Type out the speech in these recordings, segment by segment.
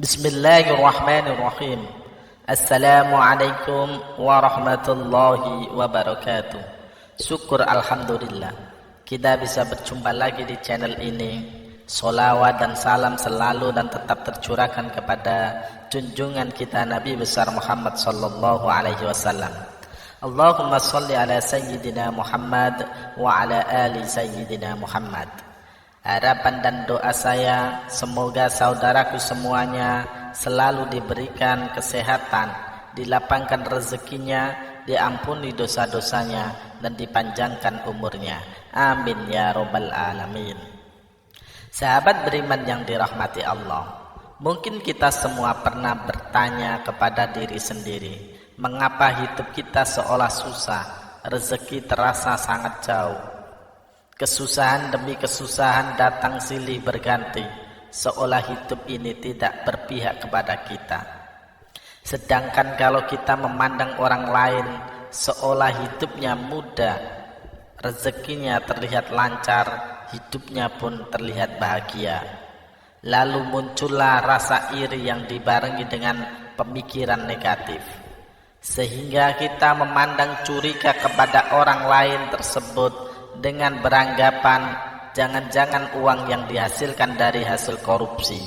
Bismillahirrahmanirrahim. Assalamualaikum warahmatullahi wabarakatuh. Syukur alhamdulillah kita bisa berjumpa lagi di channel ini. Sholawat dan salam selalu dan tetap tercurahkan kepada junjungan kita Nabi besar Muhammad sallallahu alaihi wasallam. Allahumma sholli ala sayyidina Muhammad wa ala ali sayyidina Muhammad. Harapan dan doa saya semoga saudaraku semuanya selalu diberikan kesehatan, dilapangkan rezekinya, diampuni dosa-dosanya, dan dipanjangkan umurnya. Amin ya rabbal alamin. Sahabat beriman yang dirahmati Allah, mungkin kita semua pernah bertanya kepada diri sendiri, mengapa hidup kita seolah susah, rezeki terasa sangat jauh. Kesusahan demi kesusahan datang silih berganti, seolah hidup ini tidak berpihak kepada kita. Sedangkan kalau kita memandang orang lain, seolah hidupnya mudah, rezekinya terlihat lancar, hidupnya pun terlihat bahagia. Lalu muncullah rasa iri yang dibarengi dengan pemikiran negatif, sehingga kita memandang curiga kepada orang lain tersebut dengan beranggapan jangan-jangan uang yang dihasilkan dari hasil korupsi,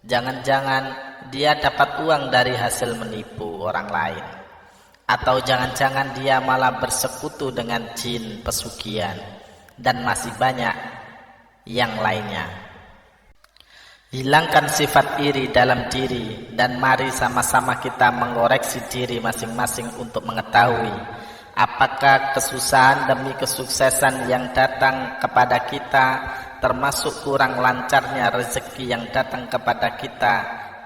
jangan-jangan dia dapat uang dari hasil menipu orang lain, atau jangan-jangan dia malah bersekutu dengan jin pesugihan, dan masih banyak yang lainnya. Hilangkan sifat iri dalam diri dan mari sama-sama kita mengoreksi diri masing-masing untuk mengetahui apakah kesusahan demi kesuksesan yang datang kepada kita termasuk kurang lancarnya rezeki yang datang kepada kita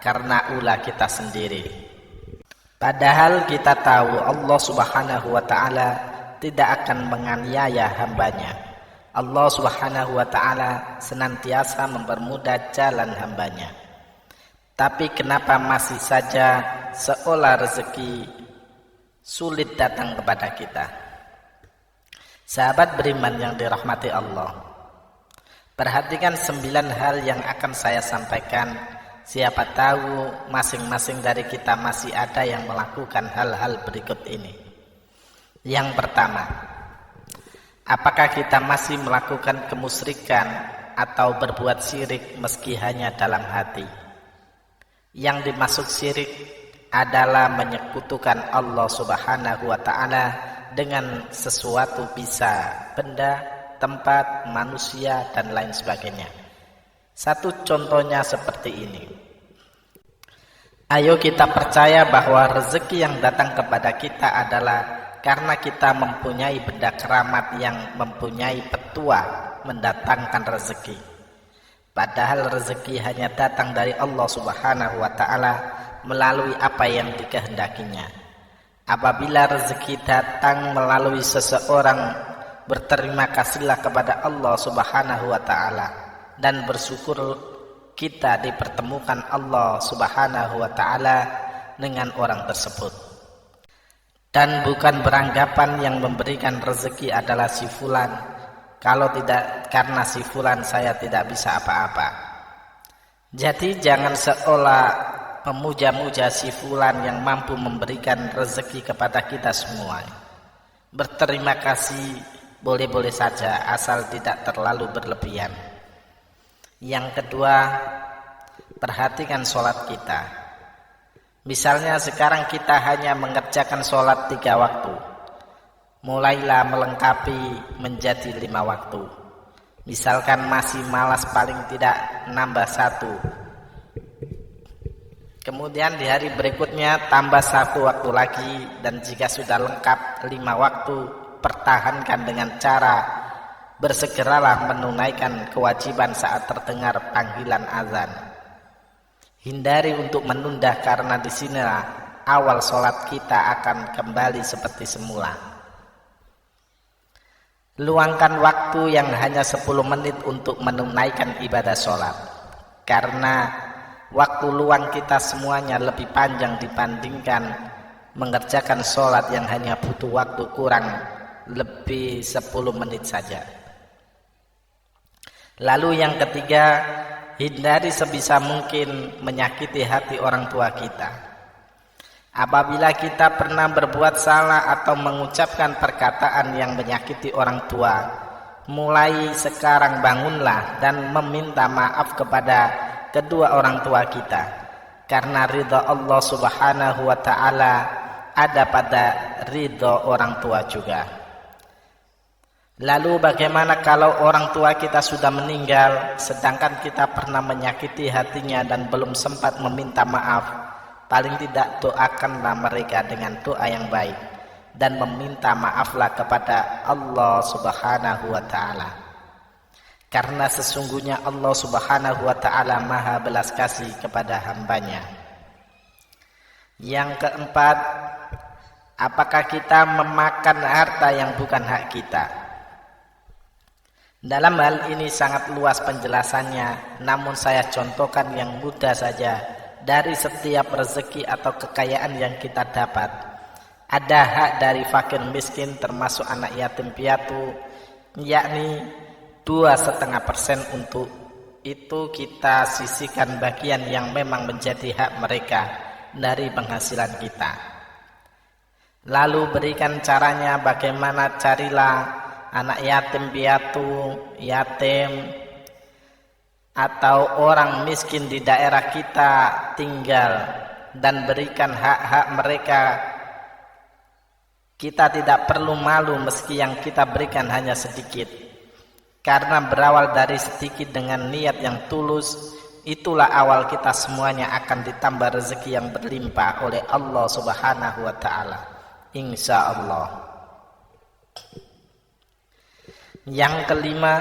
karena ulah kita sendiri. Padahal kita tahu Allah subhanahu wa ta'ala tidak akan menganiaya hambanya. Allah subhanahu wa ta'ala senantiasa mempermudah jalan hambanya. Tapi kenapa masih saja seolah rezeki sulit datang kepada kita? Sahabat beriman yang dirahmati Allah, perhatikan 9 hal yang akan saya sampaikan. Siapa tahu masing-masing dari kita masih ada yang melakukan hal-hal berikut ini. Yang pertama, apakah kita masih melakukan kemusyrikan atau berbuat syirik meski hanya dalam hati? Yang dimaksud syirik adalah menyekutukan Allah subhanahu wa ta'ala dengan sesuatu, bisa benda, tempat, manusia, dan lain sebagainya. Satu contohnya seperti ini. Ayo kita percaya bahwa rezeki yang datang kepada kita adalah karena kita mempunyai benda keramat yang mempunyai petua mendatangkan rezeki. Padahal rezeki hanya datang dari Allah subhanahu wa ta'ala melalui apa yang dikehendakinya. Apabila rezeki datang melalui seseorang, berterima kasihlah kepada Allah subhanahu wa ta'ala dan bersyukur kita dipertemukan Allah subhanahu wa ta'ala dengan orang tersebut. Dan bukan beranggapan yang memberikan rezeki adalah si fulan, kalau tidak karena si fulan saya tidak bisa apa-apa. Jadi jangan seolah memuja-muja si fulan yang mampu memberikan rezeki kepada kita semua. Berterima kasih boleh-boleh saja asal tidak terlalu berlebihan. Yang kedua, perhatikan sholat kita. Misalnya sekarang kita hanya mengerjakan sholat 3 waktu, mulailah melengkapi menjadi 5 waktu. Misalkan masih malas paling tidak nambah 1. Kemudian di hari berikutnya tambah 1 waktu lagi, dan jika sudah lengkap 5 waktu, pertahankan dengan cara bersegeralah menunaikan kewajiban saat terdengar panggilan azan. Hindari untuk menunda karena disinilah awal sholat kita akan kembali seperti semula. Luangkan waktu yang hanya 10 menit untuk menunaikan ibadah sholat, karena waktu luang kita semuanya lebih panjang dibandingkan mengerjakan sholat yang hanya butuh waktu kurang lebih 10 menit saja. Lalu yang ketiga, hindari sebisa mungkin menyakiti hati orang tua kita. Apabila kita pernah berbuat salah atau mengucapkan perkataan yang menyakiti orang tua, mulai sekarang bangunlah dan meminta maaf kepada kedua orang tua kita, karena ridha Allah Subhanahu wa ta'ala ada pada ridha orang tua juga. Lalu bagaimana kalau orang tua kita sudah meninggal, sedangkan kita pernah menyakiti hatinya dan belum sempat meminta maaf? Paling tidak doakanlah mereka dengan doa yang baik dan meminta maaflah kepada Allah Subhanahu wa ta'ala. Karena sesungguhnya Allah Subhanahu wa ta'ala maha belas kasih kepada hambanya. Yang keempat, apakah kita memakan harta yang bukan hak kita? Dalam hal ini sangat luas penjelasannya, namun saya contohkan yang mudah saja. Dari setiap rezeki atau kekayaan yang kita dapat, ada hak dari fakir miskin termasuk anak yatim piatu, yakni 2,5% untuk itu kita sisihkan bagian yang memang menjadi hak mereka dari penghasilan kita. Lalu berikan caranya, bagaimana? Carilah anak yatim piatu, yatim, atau orang miskin di daerah kita tinggal dan berikan hak-hak mereka. Kita tidak perlu malu meski yang kita berikan hanya sedikit, karena berawal dari sedikit dengan niat yang tulus, itulah awal kita semuanya akan ditambah rezeki yang berlimpah oleh Allah Subhanahu wa ta'ala, insya Allah. Yang kelima,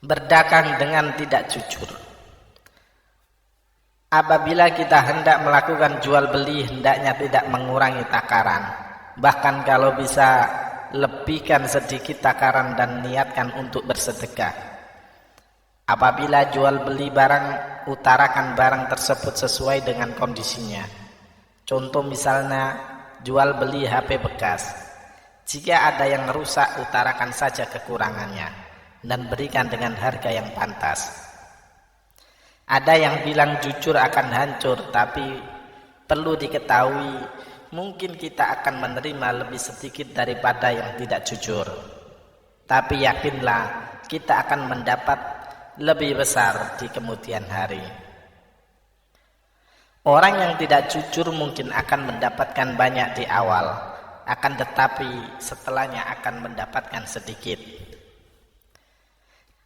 berdagang dengan tidak jujur. Apabila kita hendak melakukan jual beli, hendaknya tidak mengurangi takaran. Bahkan kalau bisa, lebihkan sedikit takaran dan niatkan untuk bersedekah. Apabila jual beli barang, utarakan barang tersebut sesuai dengan kondisinya. Contoh misalnya, jual beli HP bekas. Jika ada yang rusak, utarakan saja kekurangannya dan berikan dengan harga yang pantas. Ada yang bilang jujur akan hancur, tapi perlu diketahui mungkin kita akan menerima lebih sedikit daripada yang tidak jujur. Tapi yakinlah kita akan mendapat lebih besar di kemudian hari. Orang yang tidak jujur mungkin akan mendapatkan banyak di awal, akan tetapi setelahnya akan mendapatkan sedikit.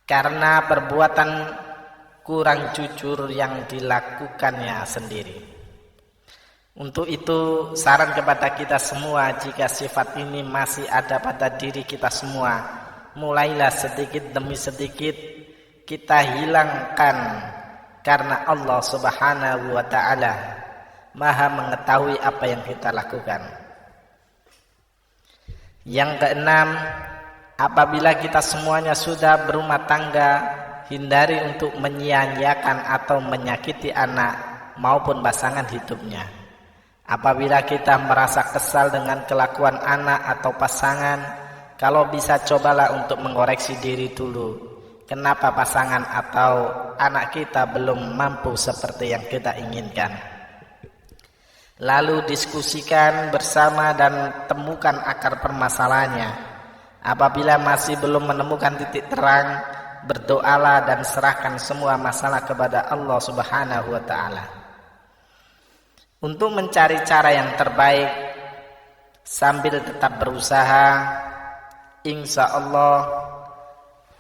Karena perbuatan kurang jujur yang dilakukannya sendiri. Untuk itu saran kepada kita semua, jika sifat ini masih ada pada diri kita semua, mulailah sedikit demi sedikit kita hilangkan, karena Allah Subhanahu wa ta'ala maha mengetahui apa yang kita lakukan. Yang keenam, apabila kita semuanya sudah berumah tangga, hindari untuk menyia-nyiakan atau menyakiti anak maupun pasangan hidupnya. Apabila kita merasa kesal dengan kelakuan anak atau pasangan, kalau bisa cobalah untuk mengoreksi diri dulu. Kenapa pasangan atau anak kita belum mampu seperti yang kita inginkan? Lalu diskusikan bersama dan temukan akar permasalahannya. Apabila masih belum menemukan titik terang, berdoalah dan serahkan semua masalah kepada Allah Subhanahu wa ta'ala. Untuk mencari cara yang terbaik sambil tetap berusaha, insya Allah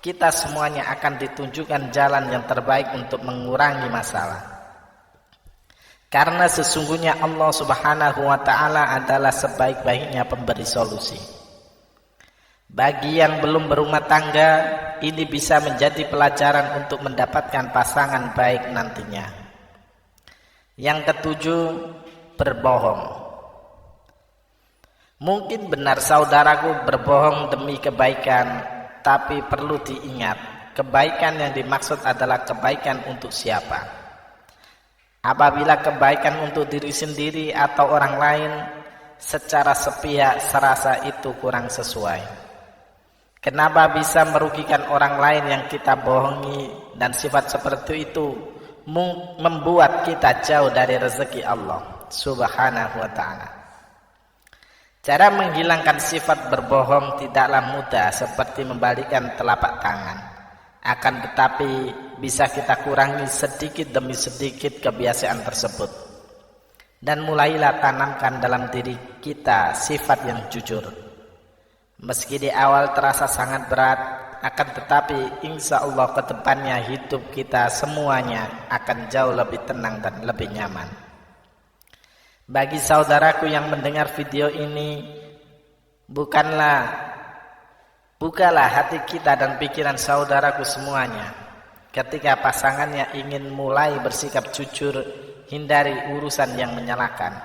kita semuanya akan ditunjukkan jalan yang terbaik untuk mengurangi masalah. Karena sesungguhnya Allah Subhanahu wa ta'ala adalah sebaik-baiknya pemberi solusi. Bagi yang belum berumah tangga, ini bisa menjadi pelajaran untuk mendapatkan pasangan baik nantinya. Yang ketujuh, berbohong. Mungkin benar saudaraku berbohong demi kebaikan, tapi perlu diingat, kebaikan yang dimaksud adalah kebaikan untuk siapa. Apabila kebaikan untuk diri sendiri atau orang lain, secara sepihak serasa itu kurang sesuai. Kenapa bisa merugikan orang lain yang kita bohongi dan sifat seperti itu membuat kita jauh dari rezeki Allah Subhanahu wa ta'ala. Cara menghilangkan sifat berbohong tidaklah mudah seperti membalikkan telapak tangan. Akan tetapi bisa kita kurangi sedikit demi sedikit kebiasaan tersebut. Dan mulailah tanamkan dalam diri kita sifat yang jujur. Meski di awal terasa sangat berat, akan tetapi insya Allah ke depannya hidup kita semuanya akan jauh lebih tenang dan lebih nyaman. Bagi saudaraku yang mendengar video ini, bukalah hati kita dan pikiran saudaraku semuanya. Ketika pasangannya ingin mulai bersikap jujur, hindari urusan yang menyalahkan.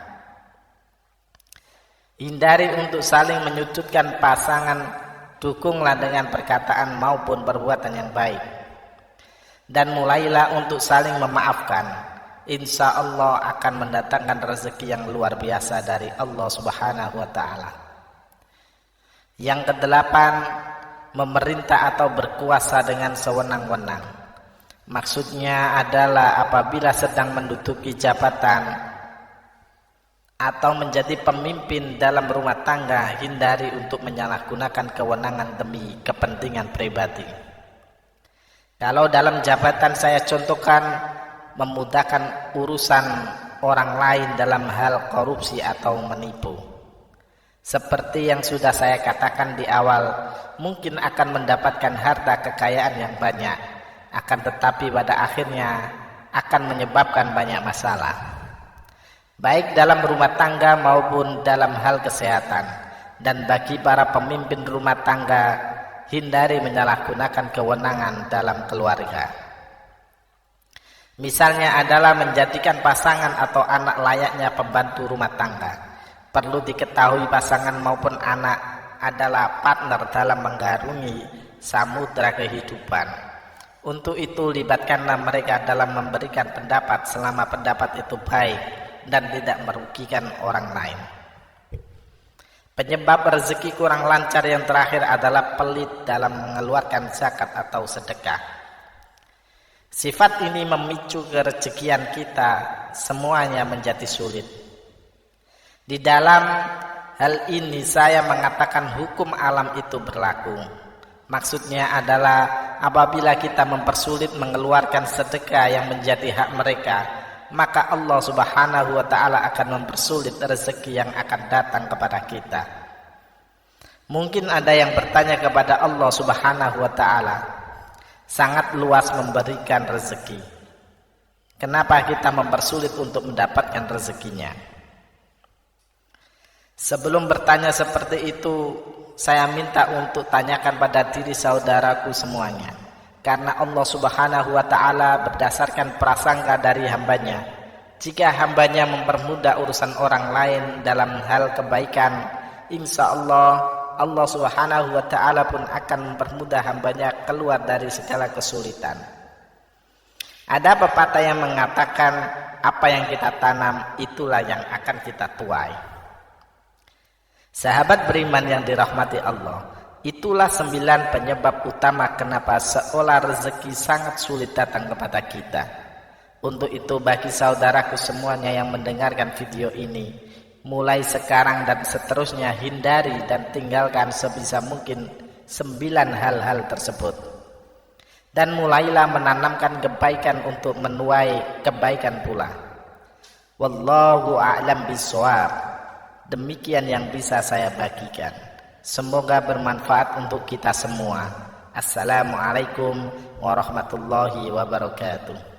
Hindari untuk saling menyudutkan pasangan, dukunglah dengan perkataan maupun perbuatan yang baik. Dan mulailah untuk saling memaafkan. Insya Allah akan mendatangkan rezeki yang luar biasa dari Allah Subhanahu wa ta'ala. Yang kedelapan, memerintah atau berkuasa dengan sewenang-wenang. Maksudnya adalah apabila sedang menduduki jabatan atau menjadi pemimpin dalam rumah tangga, hindari untuk menyalahgunakan kewenangan demi kepentingan pribadi. Kalau dalam jabatan saya contohkan, memudahkan urusan orang lain dalam hal korupsi atau menipu. Seperti yang sudah saya katakan di awal, mungkin akan mendapatkan harta kekayaan yang banyak, akan tetapi pada akhirnya akan menyebabkan banyak masalah, baik dalam rumah tangga maupun dalam hal kesehatan. Dan bagi para pemimpin rumah tangga, hindari menyalahgunakan kewenangan dalam keluarga. Misalnya adalah menjadikan pasangan atau anak layaknya pembantu rumah tangga. Perlu diketahui pasangan maupun anak adalah partner dalam menggarungi samudra kehidupan. Untuk itu libatkanlah mereka dalam memberikan pendapat selama pendapat itu baik dan tidak merugikan orang lain. Penyebab rezeki kurang lancar yang terakhir adalah pelit dalam mengeluarkan zakat atau sedekah. Sifat ini memicu kerezekian kita semuanya menjadi sulit. Di dalam hal ini saya mengatakan hukum alam itu berlaku. Maksudnya adalah apabila kita mempersulit mengeluarkan sedekah yang menjadi hak mereka, maka Allah Subhanahu wa ta'ala akan mempersulit rezeki yang akan datang kepada kita. Mungkin ada yang bertanya kepada Allah Subhanahu wa ta'ala, sangat luas memberikan rezeki, kenapa kita mempersulit untuk mendapatkan rezekinya? Sebelum bertanya seperti itu, saya minta untuk tanyakan pada diri saudaraku semuanya. Karena Allah Subhanahu wa ta'ala berdasarkan prasangka dari hambanya, jika hambanya mempermudah urusan orang lain dalam hal kebaikan, insya Allah Subhanahu wa ta'ala pun akan mempermudah hambanya keluar dari segala kesulitan. Ada pepatah yang mengatakan, apa yang kita tanam itulah yang akan kita tuai. Sahabat beriman yang dirahmati Allah, itulah 9 penyebab utama kenapa seolah rezeki sangat sulit datang kepada kita. Untuk itu bagi saudaraku semuanya yang mendengarkan video ini, mulai sekarang dan seterusnya hindari dan tinggalkan sebisa mungkin 9 hal-hal tersebut. Dan mulailah menanamkan kebaikan untuk menuai kebaikan pula. Wallahu a'lam bishawab. Demikian yang bisa saya bagikan. Semoga bermanfaat untuk kita semua. Assalamualaikum warahmatullahi wabarakatuh.